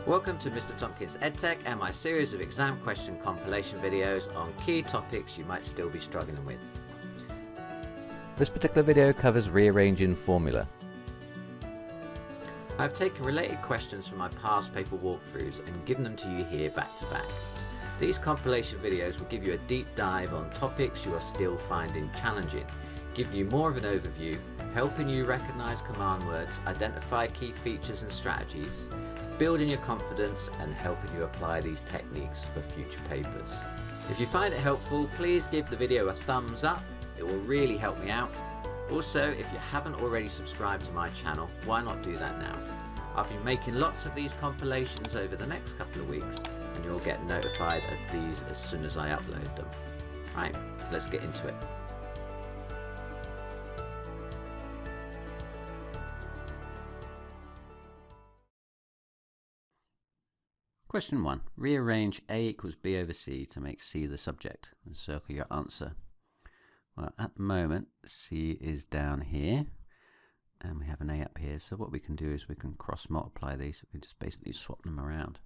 Welcome to Mr. Tompkins EdTech and my series of exam question compilation videos on key topics you might still be struggling with. This particular video covers rearranging formula. I've taken related questions from my past paper walkthroughs and given them to you here back to back. These compilation videos will give you a deep dive on topics you are still finding challenging, giving you more of an overview, helping you recognise command words, identify key features and strategies, building your confidence and helping you apply these techniques for future papers. If you find it helpful, please give the video a thumbs up, it will really help me out. Also, if you haven't already subscribed to my channel, why not do that now? I'll be making lots of these compilations over the next couple of weeks and you'll get notified of these as soon as I upload them. Right, let's get into it. Question 1. Rearrange A equals B over C to make C the subject and circle your answer. Well, at the moment, C is down here and we have an A up here. So what we can do is we can cross multiply these. We can just basically swap them around.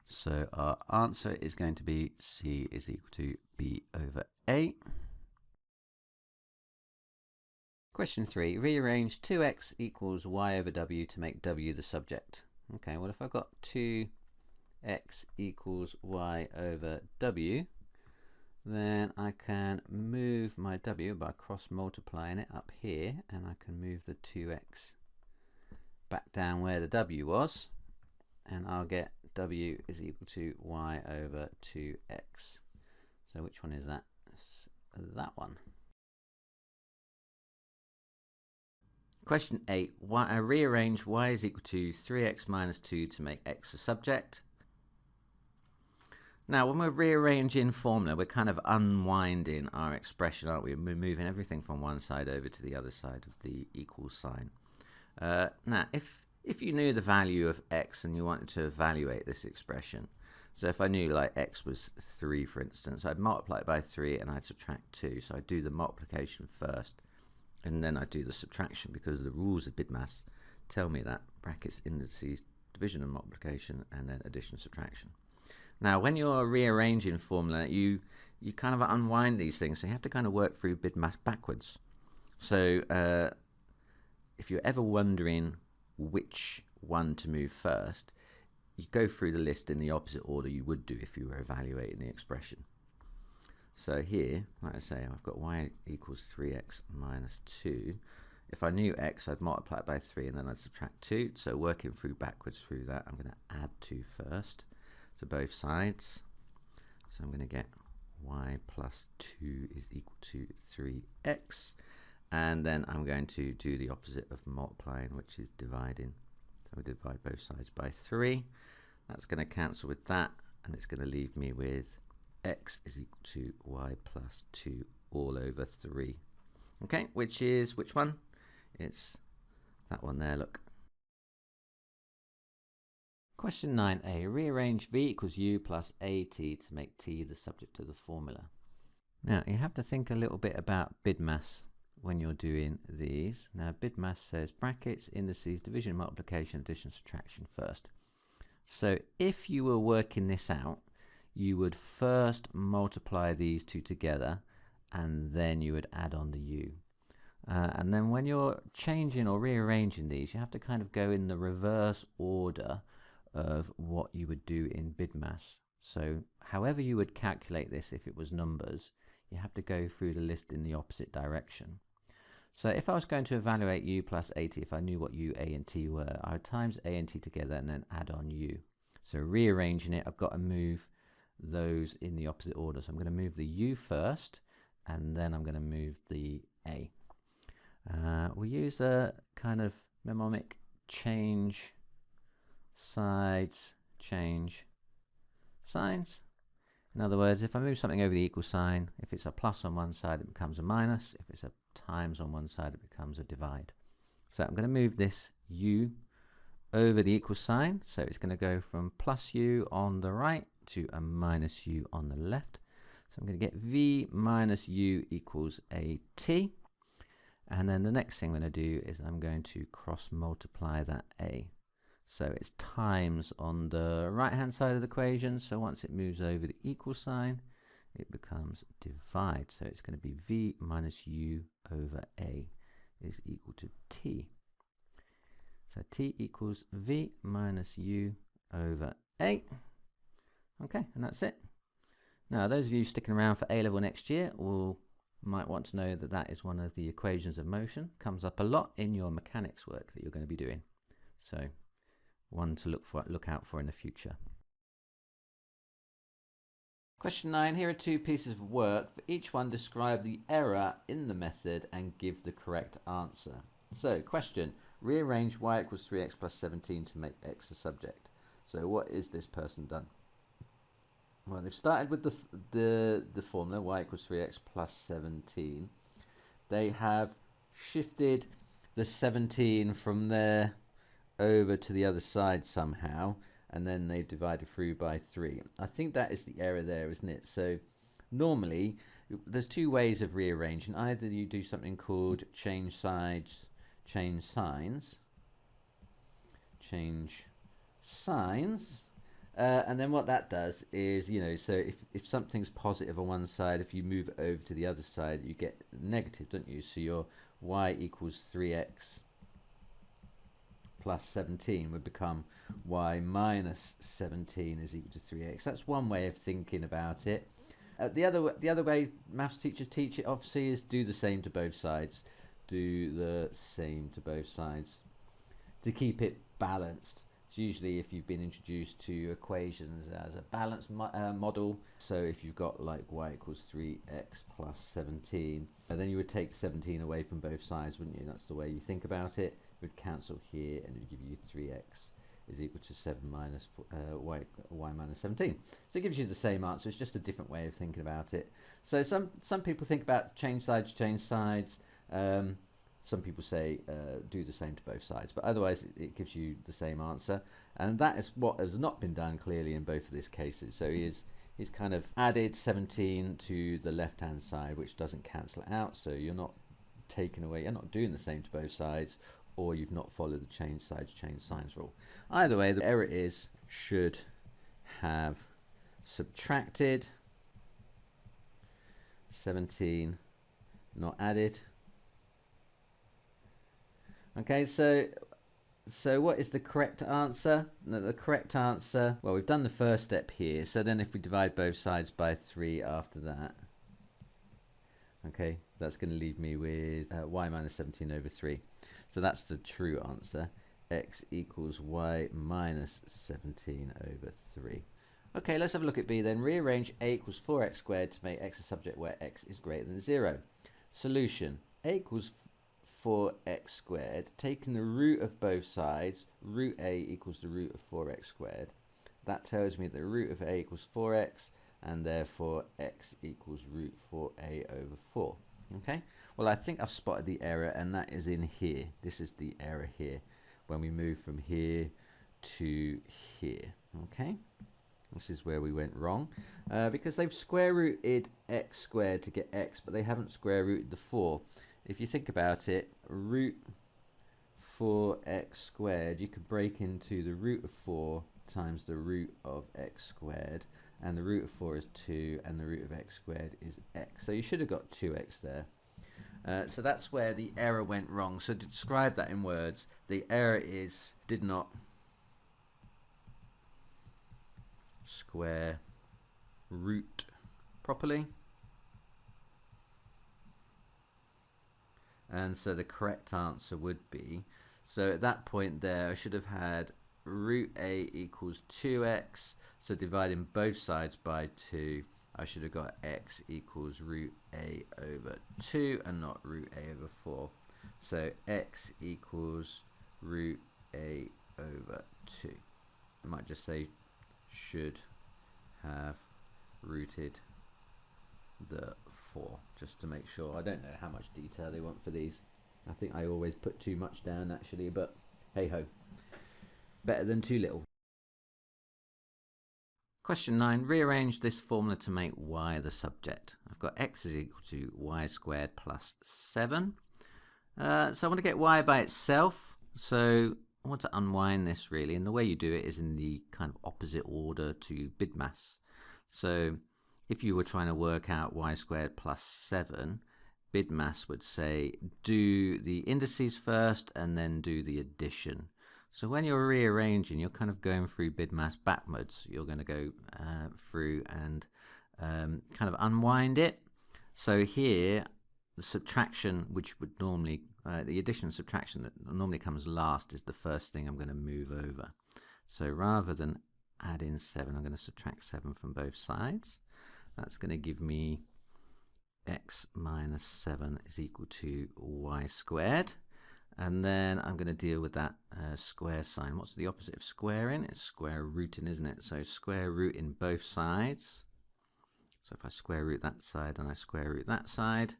So our answer is going to be C is equal to B over A. Question 3. Rearrange 2x equals y over w to make w the subject. Okay, well if I've got 2x equals y over w, then I can move my w by cross multiplying it up here, and I can move the 2x back down where the w was, and I'll get w is equal to y over 2x. So which one is that? It's that one. Question 8. Rearrange y is equal to 3x minus 2 to make x the subject. Now, when we're rearranging formula, we're kind of unwinding our expression, aren't we? We're moving everything from one side over to the other side of the equal sign. Now, if you knew the value of x and you wanted to evaluate this expression, so if I knew like x was 3, for instance, I'd multiply it by 3 and I'd subtract 2. So I'd do the multiplication first, and then I'd do the subtraction, because the rules of BIDMAS tell me that. Brackets, indices, division and multiplication, and then addition and subtraction. Now, when you're rearranging formula, you kind of unwind these things, so you have to kind of work through BIDMAS backwards. So if you're ever wondering which one to move first, you go through the list in the opposite order you would do if you were evaluating the expression. So here, like I say, I've got y equals 3x minus 2. If I knew x, I'd multiply it by 3 and then I'd subtract 2. So working through backwards through that, I'm going to add 2 first to both sides. So I'm going to get y plus 2 is equal to 3x, and then I'm going to do the opposite of multiplying, which is dividing. So we divide both sides by 3. That's going to cancel with that, and it's going to leave me with x is equal to y plus 2 all over 3. Okay, which is which one? It's that one there, look. Question 9a. Rearrange v equals u plus at to make t the subject of the formula. Now, you have to think a little bit about BIDMAS when you're doing these. Now, BIDMAS says brackets, indices, division, multiplication, addition, subtraction first. So if you were working this out, you would first multiply these two together, and then you would add on the u. And then when you're changing or rearranging these, you have to kind of go in the reverse order of what you would do in BIDMAS. So however you would calculate this if it was numbers, you have to go through the list in the opposite direction. So if I was going to evaluate u plus at, if I knew what u, a and t were, I would times a and t together and then add on u. So rearranging it, I've got to move those in the opposite order. So I'm going to move the u first, and then I'm going to move the a. We use a kind of mnemonic: change sides, change signs. In other words, if I move something over the equal sign, if it's a plus on one side, it becomes a minus. If it's a times on one side, it becomes a divide. So I'm going to move this u over the equal sign. So it's going to go from plus u on the right to a minus u on the left. So I'm going to get v minus u equals at. And then the next thing I'm going to do is I'm going to cross multiply that a. So it's times on the right hand side of the equation. So once it moves over the equal sign, it becomes divide. So it's going to be v minus u over a is equal to t. So t equals v minus u over a. Okay, and that's it. Now, those of you sticking around for A-level next year might want to know that that is one of the equations of motion. Comes up a lot in your mechanics work that you're going to be doing. So one to look out for in the future. Question 9. Here are two pieces of work. For each one, describe the error in the method and give the correct answer. So, question. Rearrange y equals 3x plus 17 to make x a subject. So what is this person done? Well, they've started with the formula y equals 3x plus 17. They have shifted the 17 from there over to the other side somehow, and then they've divided through by 3. I think that is the error there, isn't it? So normally there's two ways of rearranging. Either you do something called change sides, change signs, and then what that does is, so if something's positive on one side, if you move it over to the other side, you get negative, don't you? So your y equals 3x plus 17 would become y minus 17 is equal to 3x. That's one way of thinking about it. The other way maths teachers teach it, obviously, is do the same to both sides. Do the same to both sides to keep it balanced. It's usually if you've been introduced to equations as a balanced model. So if you've got like y equals 3x plus 17, then you would take 17 away from both sides, wouldn't you? That's the way you think about it. It would cancel here and it would give you 3x is equal to 7 minus y minus 17. So it gives you the same answer. It's just a different way of thinking about it. So some people think about change sides, change sides. Some people say do the same to both sides, but otherwise it gives you the same answer, and that is what has not been done clearly in both of these cases. So he's kind of added 17 to the left hand side, which doesn't cancel out, so you're not taking away, you're not doing the same to both sides, or you've not followed the change sides, change signs rule. Either way, the error is should have subtracted 17, not added. Okay, so what is the correct answer? No, the correct answer, well, we've done the first step here, so then if we divide both sides by 3 after that, okay, that's going to leave me with y minus 17 over 3. So that's the true answer. X equals y minus 17 over 3. Okay, let's have a look at B then. Rearrange a equals 4x squared to make x a subject where x is greater than 0. Solution. A equals 4x squared, taking the root of both sides, root a equals the root of 4x squared. That tells me the root of a equals 4x, and therefore x equals root 4a over 4. Okay, well, I think I've spotted the error, and that is in here. This is the error here, when we move from here to here. Okay, this is where we went wrong, because they've square rooted x squared to get x, but they haven't square rooted the 4. If you think about it, root 4x squared, you could break into the root of 4 times the root of x squared, and the root of 4 is 2, and the root of x squared is x. So you should have got 2x there. So that's where the error went wrong. So to describe that in words, the error is did not square root properly. And so the correct answer would be, so at that point there, I should have had root a equals 2x. So dividing both sides by 2, I should have got x equals root a over 2 and not root a over 4. So x equals root a over 2. I might just say should have rooted the 4, just to make sure. I don't know how much detail they want for these. I think I always put too much down actually, but hey ho, better than too little. Question 9. Rearrange this formula to make y the subject. I've got x is equal to y squared plus 7. So I want to get y by itself. So want to unwind this really, and the way you do it is in the kind of opposite order to BIDMAS. So if you were trying to work out y squared plus 7, BIDMAS would say do the indices first and then do the addition. So when you're rearranging, you're kind of going through BIDMAS backwards. You're going to go through and kind of unwind it. So here, the subtraction, which would normally, the addition and subtraction that normally comes last, is the first thing I'm going to move over. So rather than add in 7, I'm going to subtract 7 from both sides. That's going to give me x minus 7 is equal to y squared. And then I'm going to deal with that square sign. What's the opposite of squaring? It's square rooting, isn't it? So square root in both sides. So if I square root that side and I square root that side,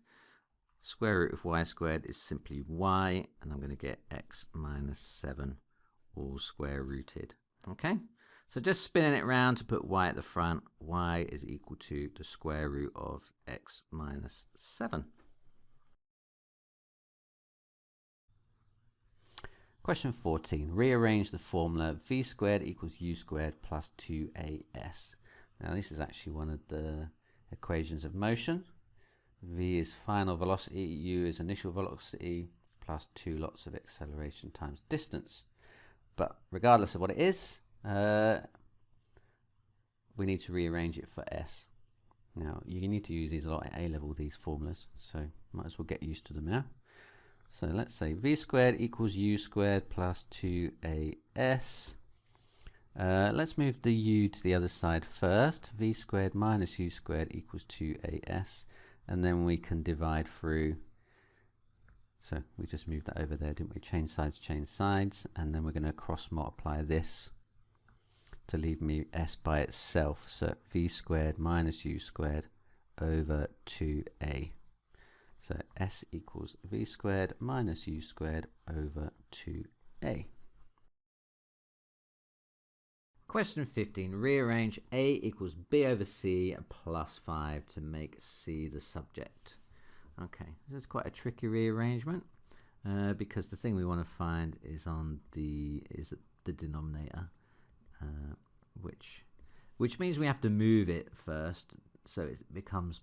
square root of y squared is simply y, and I'm going to get x minus 7 all square rooted. Okay, so just spinning it around to put y at the front, y is equal to the square root of x minus 7. Question 14. Rearrange the formula v squared equals u squared plus 2as. Now this is actually one of the equations of motion. V is final velocity, u is initial velocity, plus 2 lots of acceleration times distance. But regardless of what it is, we need to rearrange it for s. Now you need to use these a lot at A-level, these formulas, so might as well get used to them now. So let's say v squared equals u squared plus 2as. Let's move the u to the other side first. V squared minus u squared equals 2as. And then we can divide through. So we just moved that over there, didn't we? Change sides. And then we're going to cross multiply this to leave me s by itself. So v squared minus u squared over 2a. So s equals v squared minus u squared over 2a. Question 15. Rearrange a equals b over c plus 5 to make c the subject. Okay, this is quite a tricky rearrangement because the thing we want to find is on the denominator, which means we have to move it first, so it becomes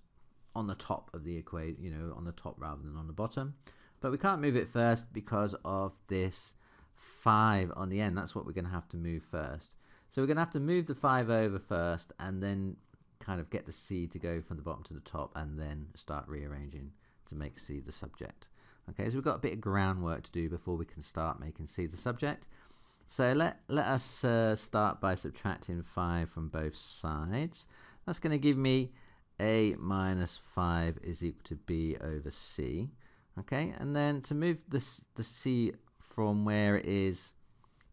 on the top of the equation, you know, on the top rather than on the bottom. But we can't move it first because of this 5 on the end. That's what we're going to have to move first. So we're going to have to move the 5 over first and then kind of get the c to go from the bottom to the top and then start rearranging to make c the subject. Okay, so we've got a bit of groundwork to do before we can start making c the subject. So let us start by subtracting 5 from both sides. That's going to give me a minus 5 is equal to b over c. Okay, and then to move the c from where it is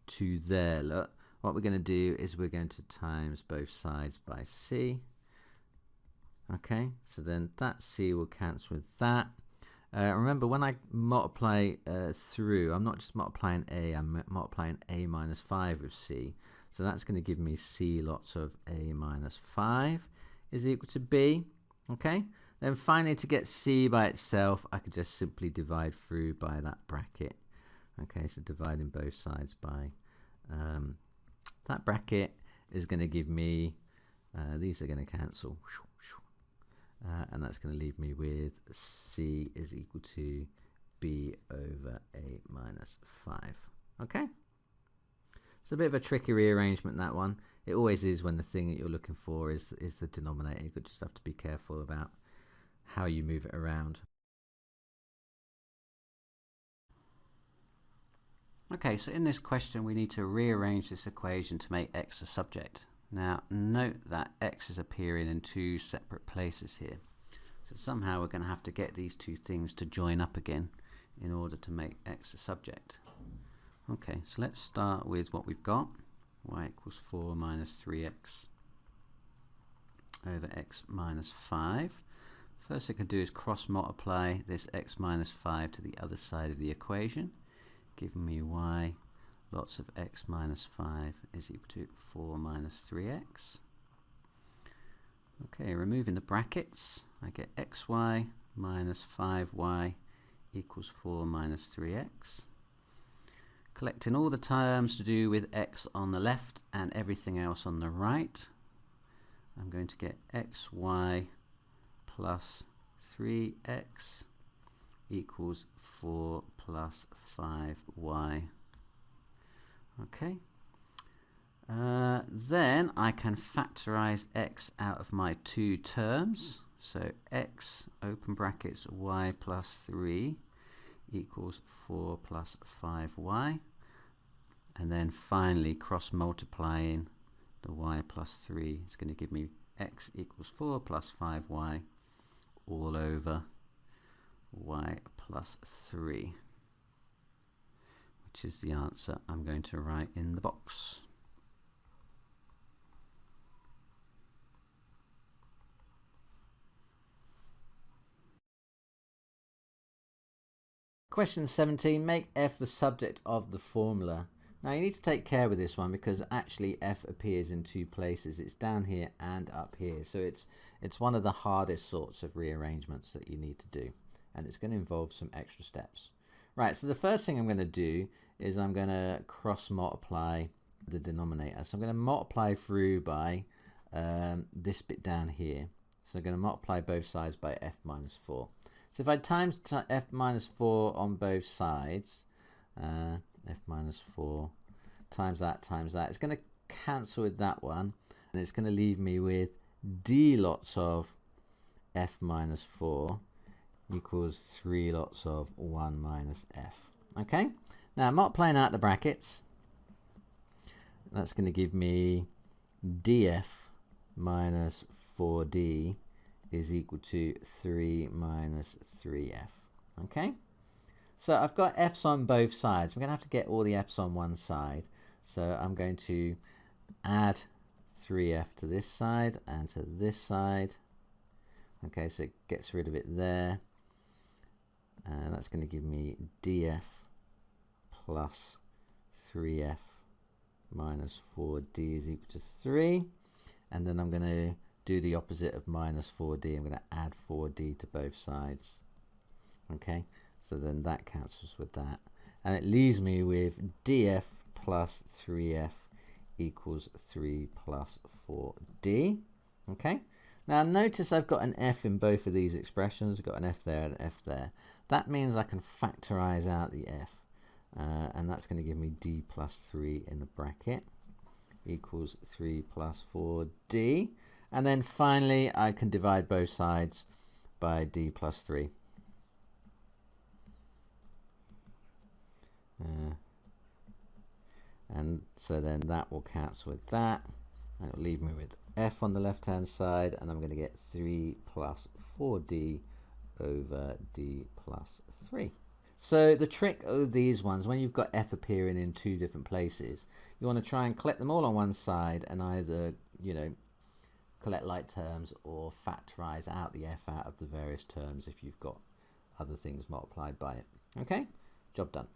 to there, look, what we're going to do is we're going to times both sides by c. Okay, so then that c will cancel with that. Remember, when I multiply through, I'm not just multiplying a, I'm multiplying a minus 5 with c. So that's going to give me c lots of a minus 5 is equal to b. Okay, then finally to get c by itself, I could just simply divide through by that bracket. Okay, so dividing both sides by that bracket is going to give me, these are going to cancel, and that's going to leave me with c is equal to b over a minus 5. Okay, it's a bit of a tricky rearrangement, that one. It always is when the thing that you're looking for is the denominator. You just have to be careful about how you move it around. Okay, so in this question we need to rearrange this equation to make x the subject. Now note that x is appearing in two separate places here. So somehow we're going to have to get these two things to join up again in order to make x the subject. Okay, so let's start with what we've got. Y equals 4 minus 3x over x minus 5. First thing I can do is cross multiply this x minus 5 to the other side of the equation, giving me y lots of x minus 5 is equal to 4 minus 3x. Okay, removing the brackets, I get xy minus 5y equals 4 minus 3x. collecting all the terms to do with x on the left and everything else on the right. I'm going to get xy plus 3x equals 4 plus 5y. Okay. Then I can factorize x out of my two terms. So x, open brackets, y plus 3 equals 4 plus 5y. And then finally cross multiplying the y plus 3 is going to give me x equals 4 plus 5y all over y plus 3, which is the answer I'm going to write in the box. Question 17, make f the subject of the formula. Now you need to take care with this one because actually f appears in two places. It's down here and up here. So it's one of the hardest sorts of rearrangements that you need to do. And it's going to involve some extra steps. Right, so the first thing I'm going to do is I'm going to cross multiply the denominator. So I'm going to multiply through by this bit down here. So I'm going to multiply both sides by f minus 4. So if I times f minus 4 on both sides, f minus 4 times that, it's going to cancel with that one. And it's going to leave me with d lots of f minus 4 equals 3 lots of 1 minus f. Okay, now multiplying out the brackets, that's going to give me df minus 4d is equal to 3 minus 3f. Okay, so I've got f's on both sides. We're going to have to get all the f's on one side. So I'm going to add 3f to this side and to this side. Okay, so it gets rid of it there. And that's going to give me df plus 3f minus 4d is equal to 3. And then I'm going to do the opposite of minus 4d. I'm going to add 4d to both sides. Okay, so then that cancels with that. And it leaves me with df plus 3f equals 3 plus 4d. Okay, now notice I've got an f in both of these expressions. I've got an f there and an f there. That means I can factorize out the f. And that's going to give me d plus 3 in the bracket equals 3 plus 4d. And then finally, I can divide both sides by d plus 3. And so then that will cancel with that. And it'll leave me with f on the left-hand side. And I'm going to get 3 plus 4d over d plus 3. So the trick of these ones, when you've got f appearing in two different places, you want to try and collect them all on one side and either, collect like terms or factorize out the f out of the various terms if you've got other things multiplied by it. Okay, job done.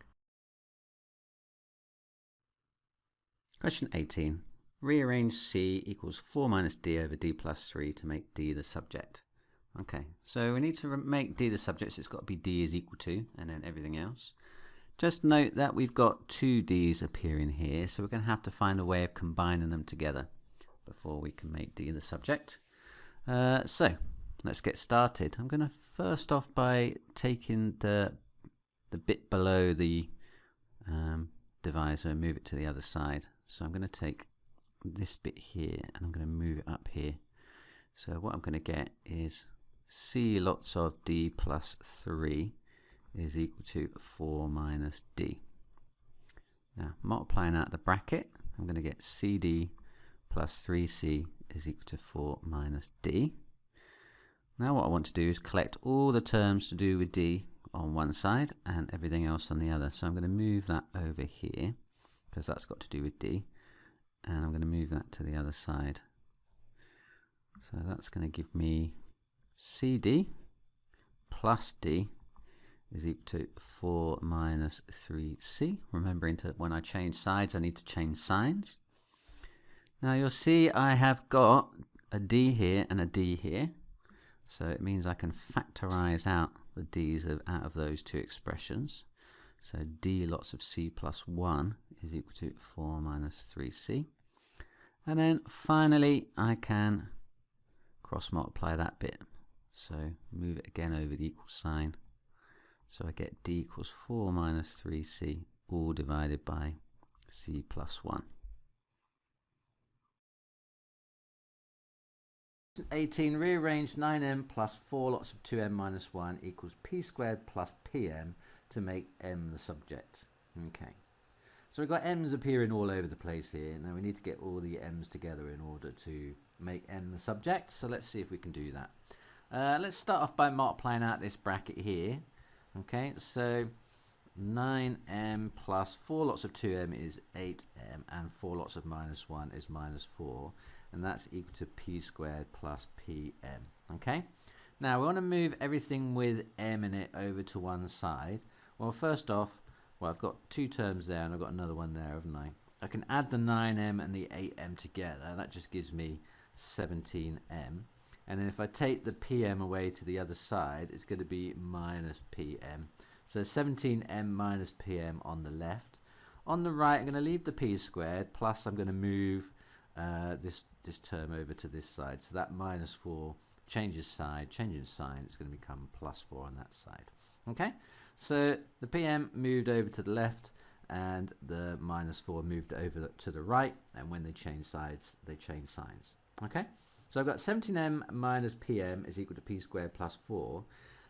Question 18. Rearrange C equals 4 minus d over d plus 3 to make d the subject. Okay, so we need to make d the subject, so it's got to be d is equal to, and then everything else. Just note that we've got two d's appearing here, so we're going to have to find a way of combining them together before we can make d the subject. So let's get started. I'm going to first off by taking the bit below the divisor and move it to the other side. So I'm going to take this bit here and I'm going to move it up here. So what I'm going to get is c lots of d plus 3 is equal to 4 minus d. Now multiplying out the bracket, I'm going to get cd plus 3c is equal to 4 minus d. Now what I want to do is collect all the terms to do with d on one side and everything else on the other. So I'm going to move that over here because that's got to do with d, and I'm going to move that to the other side. So that's going to give me cd plus d is equal to 4 minus 3c. Remembering to when I change sides, I need to change signs. Now you'll see I have got a d here and a d here. So it means I can factorize out the d's out of those two expressions. So d lots of c plus 1 is equal to 4 minus 3c. And then finally I can cross multiply that bit. So move it again over the equal sign. So I get d equals 4 minus 3c all divided by c plus 1. 18, rearrange 9m plus 4 lots of 2m minus 1 equals p squared plus pm to make m the subject. Okay, so we've got m's appearing all over the place here. Now we need to get all the m's together in order to make m the subject. So let's see if we can do that. Let's start off by multiplying out this bracket here. Okay, so 9m plus 4 lots of 2m is 8m, and 4 lots of minus 1 is minus 4, and that's equal to p squared plus pm. Okay, now we want to move everything with m in it over to one side. Well, first off, well, I've got two terms there and I've got another one there, haven't I? I can add the 9m and the 8m together. That just gives me 17m. And then if I take the pm away to the other side, it's going to be minus pm. So 17m minus pm on the left. On the right, I'm going to leave the p squared, plus I'm going to move this term over to this side. So that minus 4 changes sign, it's going to become plus 4 on that side. Okay, so the pm moved over to the left and the minus 4 moved over to the right, and when they change sides, they change signs. Okay, so I've got 17m minus pm is equal to p squared plus 4.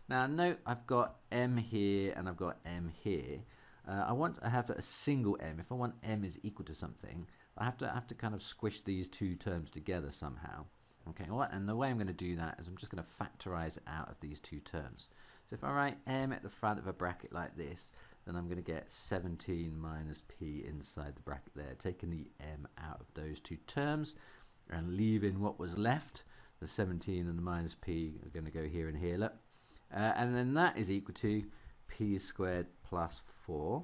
Now note I've got m here and I've got m here. I have a single m. If I want m is equal to something, I have to kind of squish these two terms together somehow. Okay, and the way I'm going to do that is I'm just going to factorize it out of these two terms. So if I write m at the front of a bracket like this, then I'm going to get 17 minus p inside the bracket there, taking the m out of those two terms and leaving what was left. The 17 and the minus p are going to go here and here, look. And then that is equal to p squared plus 4.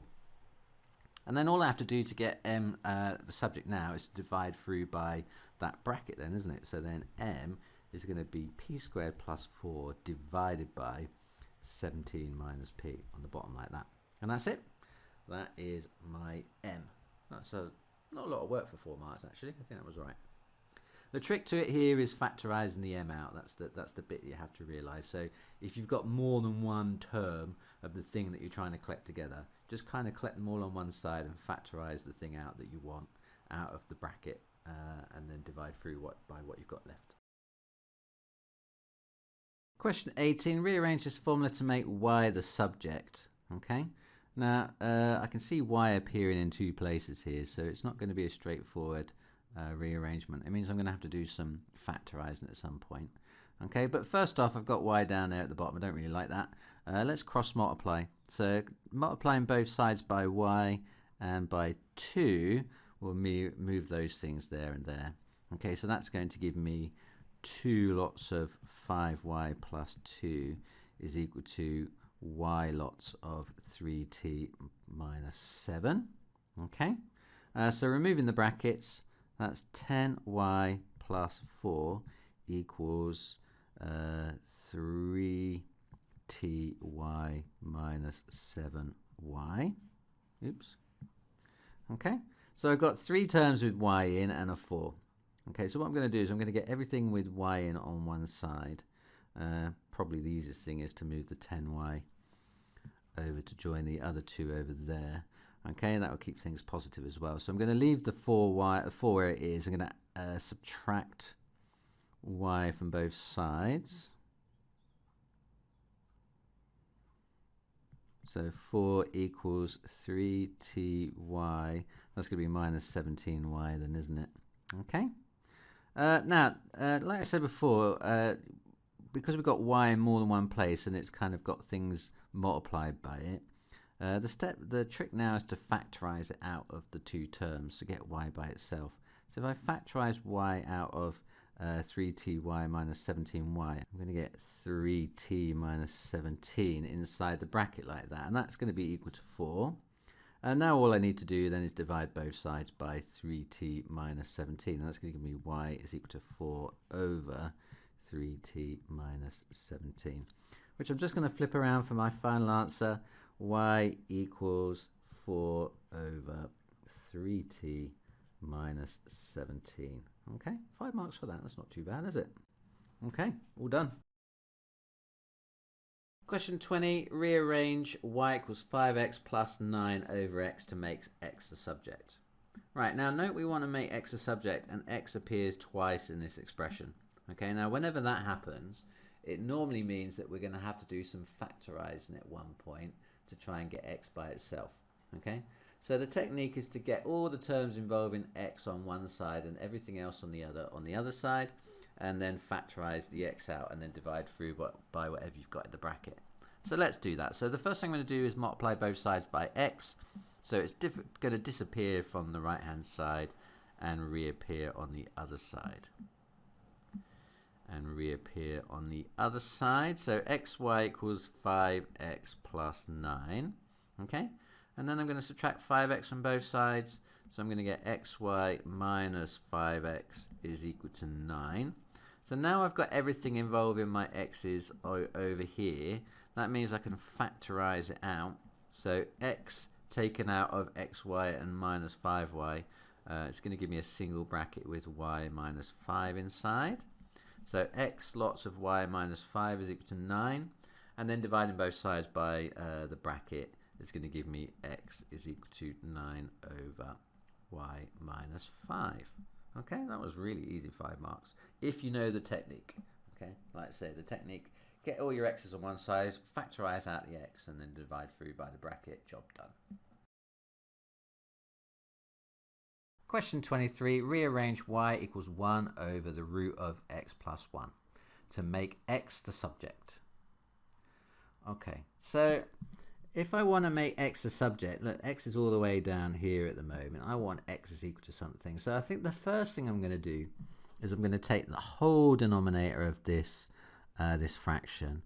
And then all I have to do to get m, the subject now, is to divide through by that bracket then, isn't it? So then m is going to be p squared plus 4 divided by 17 minus p on the bottom like that. And that's it. That is my m. That's not a lot of work for 4 marks actually. I think that was right. The trick to it here is factorising the m out. That's the bit you have to realise. So if you've got more than one term of the thing that you're trying to collect together, just kind of collect them all on one side and factorise the thing out that you want out of the bracket, and then divide through by what you've got left. Question 18. Rearrange this formula to make y the subject. Okay. Now I can see y appearing in two places here, so it's not going to be a straightforward rearrangement. It means I'm going to have to do some factorising at some point. Okay, but first off, I've got y down there at the bottom. I don't really like that. Let's cross multiply. So multiplying both sides by y and by 2 will move those things there and there. Okay, so that's going to give me 2 lots of 5y plus 2 is equal to y lots of 3t minus 7. Okay, so removing the brackets, that's 10y plus 4 equals 3ty minus 7y. Oops. Okay, so I've got 3 terms with y in and a 4. Okay, so what I'm going to do is I'm going to get everything with y in on one side. Probably the easiest thing is to move the 10y over to join the other 2 over there. Okay, that will keep things positive as well. So I'm going to leave the 4 where it is. I'm going to subtract y from both sides. So 4 equals 3ty. That's going to be minus 17y then, isn't it? Okay. Now, like I said before, because we've got y in more than one place and it's kind of got things multiplied by it, the trick now is to factorise it out of the two terms to get y by itself. So if I factorise y out of 3ty minus 17y, I'm going to get 3t minus 17 inside the bracket like that, and that's going to be equal to 4. And now all I need to do then is divide both sides by 3t minus 17, and that's going to give me y is equal to 4 over 3t minus 17, which I'm just going to flip around for my final answer. y equals 4 over 3t minus 17. Okay, 5 marks for that. That's not too bad, is it? Okay, all done. Question 20, rearrange y equals 5x plus 9 over x to make x the subject. Right, now note we want to make x a subject and x appears twice in this expression. Okay, now whenever that happens, it normally means that we're going to have to do some factorising at one point to try and get x by itself. Okay, so the technique is to get all the terms involving x on one side and everything else on the other side, and then factorise the x out and then divide through by whatever you've got in the bracket. So let's do that. So the first thing I'm going to do is multiply both sides by x. So it's going to disappear from the right hand side and reappear on the other side. And reappear on the other side. So xy equals 5x plus 9. Okay? And then I'm going to subtract 5x from both sides. So I'm going to get xy minus 5x is equal to 9. So now I've got everything involving my x's over here. That means I can factorise it out. So x taken out of xy and minus 5y, it's going to give me a single bracket with y minus 5 inside. So x lots of y minus 5 is equal to 9. And then dividing both sides by the bracket is going to give me x is equal to 9 over y minus 5. Okay, that was really easy, 5 marks, if you know the technique. Okay, like I say, the technique, get all your x's on one side, factorise out the x, and then divide through by the bracket, job done. Question 23, rearrange y equals 1 over the root of x plus 1 to make x the subject. Okay, so if I want to make x a subject, look, x is all the way down here at the moment. I want x is equal to something. So I think the first thing I'm going to do is I'm going to take the whole denominator of this this fraction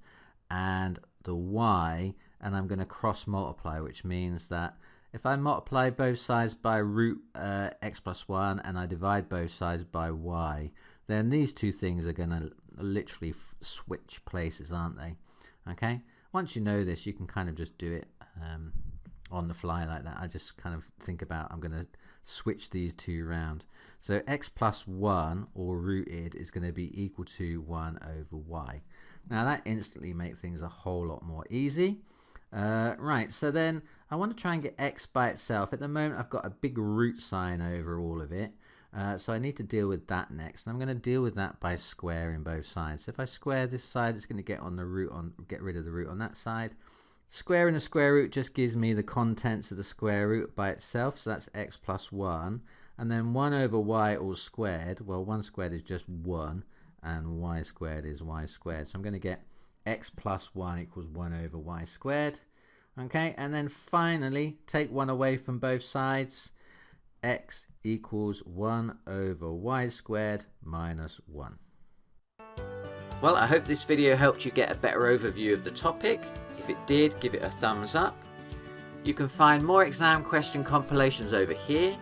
and the y, and I'm going to cross multiply, which means that if I multiply both sides by root x plus 1 and I divide both sides by y, then these two things are going to literally switch places, aren't they? Okay. Once you know this, you can kind of just do it on the fly like that. I just kind of think about, I'm going to switch these two around. So x plus 1, or rooted, is going to be equal to 1 over y. Now that instantly makes things a whole lot more easy. Right, so then I want to try and get x by itself. At the moment I've got a big root sign over all of it. So I need to deal with that next, and I'm going to deal with that by squaring both sides. So if I square this side, it's going to get rid of the root on that side. Squaring the square root just gives me the contents of the square root by itself, so that's x plus 1. And then 1 over y all squared, well 1 squared is just 1, and y squared is y squared. So I'm going to get x plus 1 equals 1 over y squared. Okay, and then finally take 1 away from both sides. X equals 1 over y squared minus 1. Well, I hope this video helped you get a better overview of the topic. If it did, give it a thumbs up. You can find more exam question compilations over here.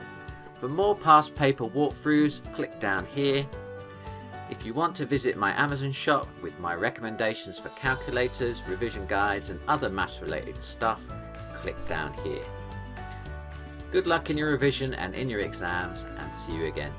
For more past paper walkthroughs, click down here. If you want to visit my Amazon shop with my recommendations for calculators, revision guides and other maths related stuff, click down here. Good luck in your revision and in your exams, and see you again.